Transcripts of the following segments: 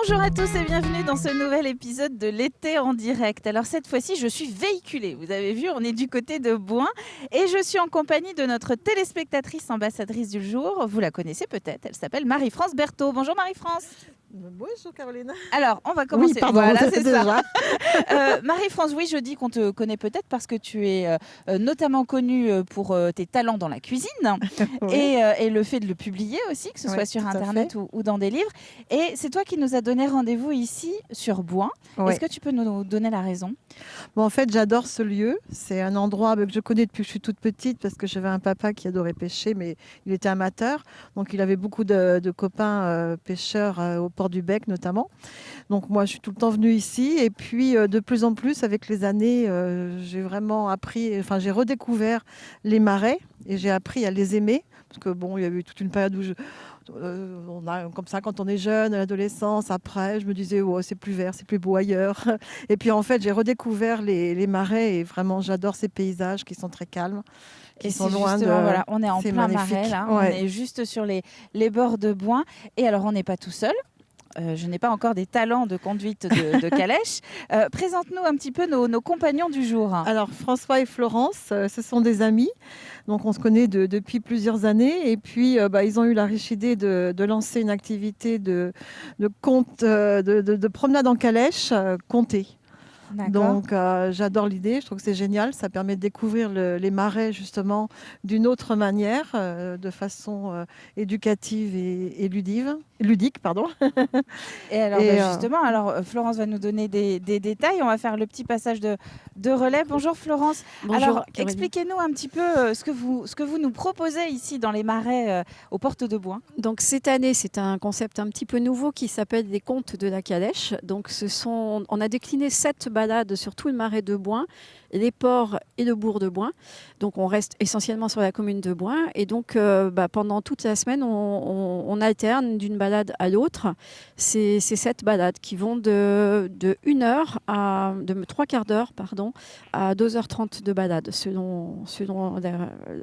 Bonjour à tous et bienvenue dans ce nouvel épisode de l'été en direct. Alors cette fois-ci, je suis véhiculée. Vous avez vu, on est du côté de Bouin et je suis en compagnie de notre téléspectatrice ambassadrice du jour. Vous la connaissez peut-être, elle s'appelle Marie-France Berthaud. Bonjour Marie-France. Bonjour Caroline. Alors, on va Oui, commencer. pardon, Voilà, c'est ça. déjà. Marie-France, oui, je dis qu'on te connaît peut-être parce que tu es notamment connue pour tes talents dans la cuisine Oui. et le fait de le publier aussi, que ce soit sur tout à Internet fait. ou dans des livres. Et c'est toi qui nous as donné rendez-vous ici sur Bouin. Ouais. Est-ce que tu peux nous donner la raison? Bon, en fait, j'adore ce lieu. C'est un endroit que je connais depuis que je suis toute petite parce que j'avais un papa qui adorait pêcher, mais il était amateur. Donc, il avait beaucoup de copains pêcheurs au port du Bec notamment. Donc, moi, je suis tout le temps venue ici. Et puis, de plus en plus, avec les années, j'ai vraiment appris, enfin, j'ai redécouvert les marais et j'ai appris à les aimer. Parce que, bon, il y a eu toute une période où on a comme ça quand on est jeune, à l'adolescence. Après, je me disais, oh, c'est plus vert, c'est plus beau ailleurs. Et puis en fait, j'ai redécouvert les marais et vraiment, j'adore ces paysages qui sont très calmes, qui Et sont c'est loin de. justement, voilà, on est en C'est plein magnifique. marais là, on Ouais. est juste sur les bords de Bouin. Et alors, on n'est pas tout seul. Je n'ai pas encore des talents de conduite de calèche. Présente-nous un petit peu nos compagnons du jour. Alors François et Florence, ce sont des amis. Donc on se connaît depuis plusieurs années. Et puis ils ont eu la riche idée de lancer une activité de conte, de promenade en calèche comptée. D'accord. Donc j'adore l'idée, je trouve que c'est génial, ça permet de découvrir les marais justement d'une autre manière, de façon éducative et ludique. Pardon. Et alors, Et, justement, Florence va nous donner des détails. On va faire le petit passage de relais. Bonjour Florence. Bonjour, Alors, Caroline. expliquez-nous un petit peu ce que vous nous proposez ici dans les marais aux portes de Bouin. Donc cette année, c'est un concept un petit peu nouveau qui s'appelle les contes de la calèche. Donc on a décliné 7 balades sur tout le marais de Bouin, les ports et le bourg de Bouin. Donc on reste essentiellement sur la commune de Bouin. Et donc pendant toute la semaine, on alterne d'une balade à l'autre ces 7 balades qui vont de 1 heure de 3/4 d'heure à 2h30 de balade selon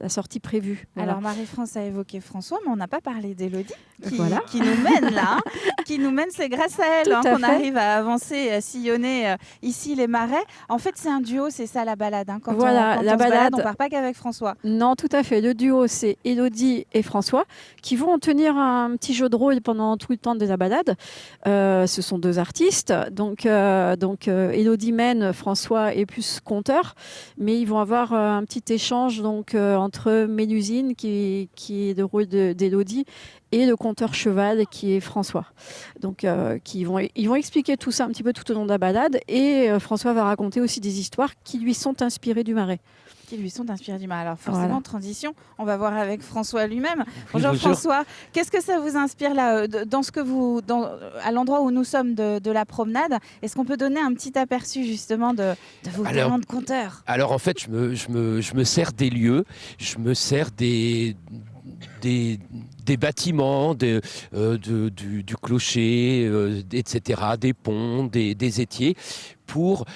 la sortie prévue. Voilà. Alors, Marie-France a évoqué François, mais on n'a pas parlé d'Élodie Voilà. qui nous mène là. Qui nous mène, c'est grâce à elle Tout à qu'on fait. arrive à avancer, à sillonner ici les marais. En fait, c'est un duo, c'est ça la balade. Quand Voilà, on la se balade, balade. on part pas qu'avec François. Non, tout à fait. Le duo, c'est Élodie et François qui vont tenir un petit jeu de rôle pendant tout le temps de la balade. Ce sont 2 artistes. Donc Élodie mène, François est plus conteur. Mais ils vont avoir un petit échange entre Mélusine, qui est le rôle d'Élodie, et le conteur cheval, qui est François. Donc ils vont expliquer tout ça un petit peu tout au long de la balade. Et François va raconter aussi des histoires qui lui sont inspirées du marais. Qui lui sont inspirés du marais. Alors forcément, Voilà. transition, on va voir avec François lui-même. Bonjour, bonjour. François, qu'est-ce que ça vous inspire là, à l'endroit où nous sommes de la promenade? Est-ce qu'on peut donner un petit aperçu justement de vos talents de conteur? Alors en fait, je me sers des lieux, je me sers des bâtiments, du clocher, etc., des ponts, des étiers, pour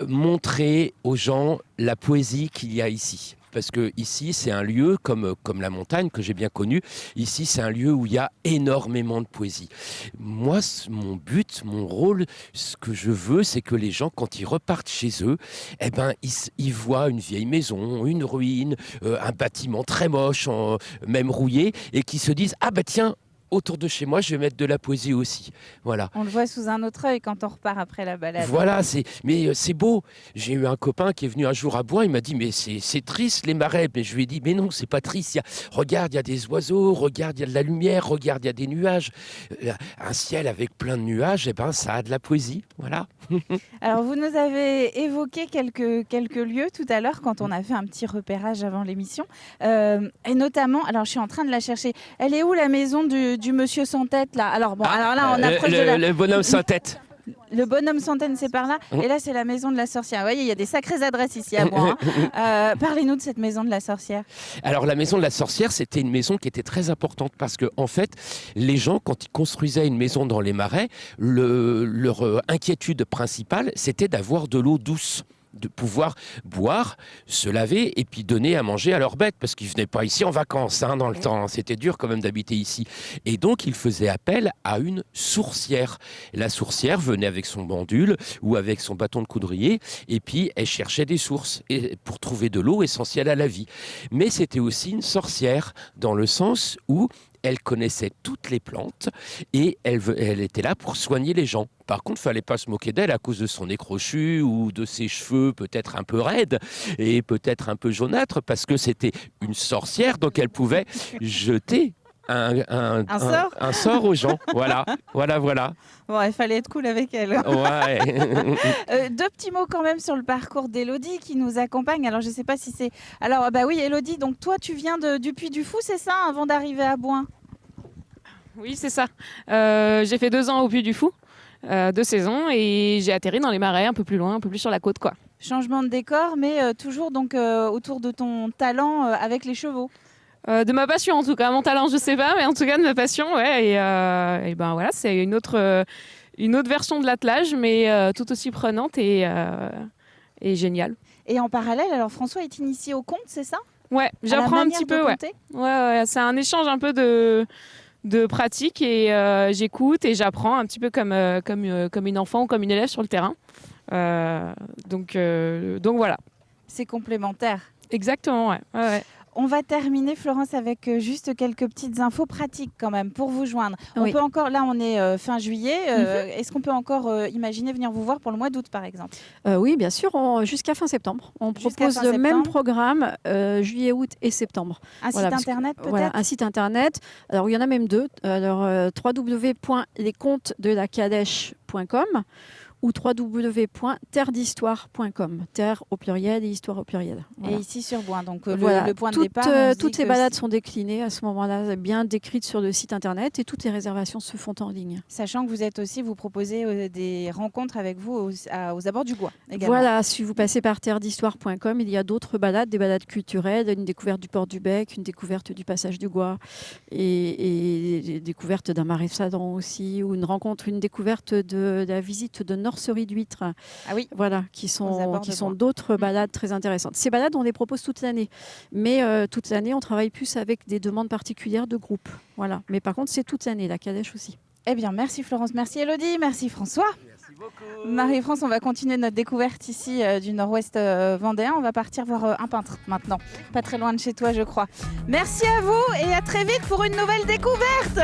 montrer aux gens la poésie qu'il y a ici. Parce que ici, c'est un lieu comme la montagne que j'ai bien connu. Ici, c'est un lieu où il y a énormément de poésie. Moi, mon but, mon rôle, ce que je veux, c'est que les gens, quand ils repartent chez eux, ils voient une vieille maison, une ruine, un bâtiment très moche, même rouillé, et qui se disent « Ah bah tiens, autour de chez moi, je vais mettre de la poésie aussi. » Voilà. On le voit sous un autre œil quand on repart après la balade. Voilà, mais c'est beau. J'ai eu un copain qui est venu un jour à Bouin, il m'a dit mais c'est triste les marais. Mais je lui ai dit mais non, c'est pas triste. Regarde, il y a des oiseaux, regarde, il y a de la lumière, regarde, il y a des nuages. Un ciel avec plein de nuages, ça a de la poésie. Voilà. Alors vous nous avez évoqué quelques lieux tout à l'heure quand on a fait un petit repérage avant l'émission. Et notamment, alors je suis en train de la chercher. Elle est où la maison du monsieur sans tête là? Alors là on approche de la... Le bonhomme sans tête. Le bonhomme centaine, c'est par là. Et là, c'est la maison de la sorcière. Vous voyez, il y a des sacrées adresses ici à Bouin. Parlez-nous de cette maison de la sorcière. Alors, la maison de la sorcière, c'était une maison qui était très importante parce que, en fait, les gens, quand ils construisaient une maison dans les marais, leur inquiétude principale, c'était d'avoir de l'eau douce. de pouvoir boire, se laver et puis donner à manger à leurs bêtes, parce qu'ils ne venaient pas ici en vacances dans le temps. C'était dur quand même d'habiter ici. Et donc, ils faisaient appel à une sourcière. La sourcière venait avec son bandule ou avec son bâton de coudrier et puis elle cherchait des sources pour trouver de l'eau essentielle à la vie. Mais c'était aussi une sorcière dans le sens où elle connaissait toutes les plantes et elle était là pour soigner les gens. Par contre, il ne fallait pas se moquer d'elle à cause de son nez crochu ou de ses cheveux peut-être un peu raides et peut-être un peu jaunâtres, parce que c'était une sorcière, donc elle pouvait jeter un sort aux gens. Voilà. Bon, il fallait être cool avec elle. Ouais. Deux petits mots quand même sur le parcours d'Élodie qui nous accompagne. Alors, je ne sais pas si c'est... Alors, oui, Élodie, donc toi, tu viens du Puy du Fou, c'est ça, avant d'arriver à Bouin? Oui, c'est ça. J'ai fait 2 ans au Puy du Fou, 2 saisons, et j'ai atterri dans les marais, un peu plus loin, un peu plus sur la côte, quoi. Changement de décor, mais toujours donc autour de ton talent avec les chevaux. De ma passion, en tout cas. Mon talent, je sais pas, mais en tout cas de ma passion, ouais. Et ben voilà, c'est une autre version de l'attelage, mais tout aussi prenante et géniale. Et en parallèle, alors François est initié au conte, c'est ça? Ouais, j'apprends un petit peu, ouais. Ouais, c'est un échange un peu de pratique et j'écoute et j'apprends un petit peu comme une enfant ou comme une élève sur le terrain. Donc voilà. C'est complémentaire. Exactement, ouais. On va terminer, Florence, avec juste quelques petites infos pratiques quand même pour vous joindre. Oui. On peut encore, là on est fin juillet, est-ce qu'on peut encore imaginer venir vous voir pour le mois d'août par exemple? Oui, bien sûr, jusqu'à fin septembre. On Jusqu'à propose fin le même septembre. programme internet août et septembre. Un Voilà, site parce que- internet peut-être? Voilà, un site internet. Alors, il y en a même 2. Alors, www.lescontesdelacadèche.com ou www.terredhistoire.com. Terre au pluriel et histoire au pluriel. Voilà. Et ici sur Bouin, donc Voilà. le point de Toutes, départ. on se toutes dit les que balades sont déclinées à ce moment-là, bien décrites sur le site internet et toutes les réservations se font en ligne. Sachant que vous proposez des rencontres avec vous aux abords du Gois également. Voilà, si vous passez par terredhistoire.com, il y a d'autres balades, des balades culturelles, une découverte du port du Bec, une découverte du passage du Gois et des découvertes d'un marais Sadan aussi, ou une découverte de la visite de nurseries d'huîtres. Ah oui. Voilà, qui Aux sont abords de Bois. d'autres balades très intéressantes. Ces balades, on les propose toute l'année, mais toute l'année, on travaille plus avec des demandes particulières de groupe. Voilà, mais par contre, c'est toute l'année, la calèche aussi. Eh bien, merci Florence, merci Élodie, merci François. Merci beaucoup. Marie-France, on va continuer notre découverte ici du nord-ouest vendéen. On va partir voir un peintre maintenant, pas très loin de chez toi, je crois. Merci à vous et à très vite pour une nouvelle découverte.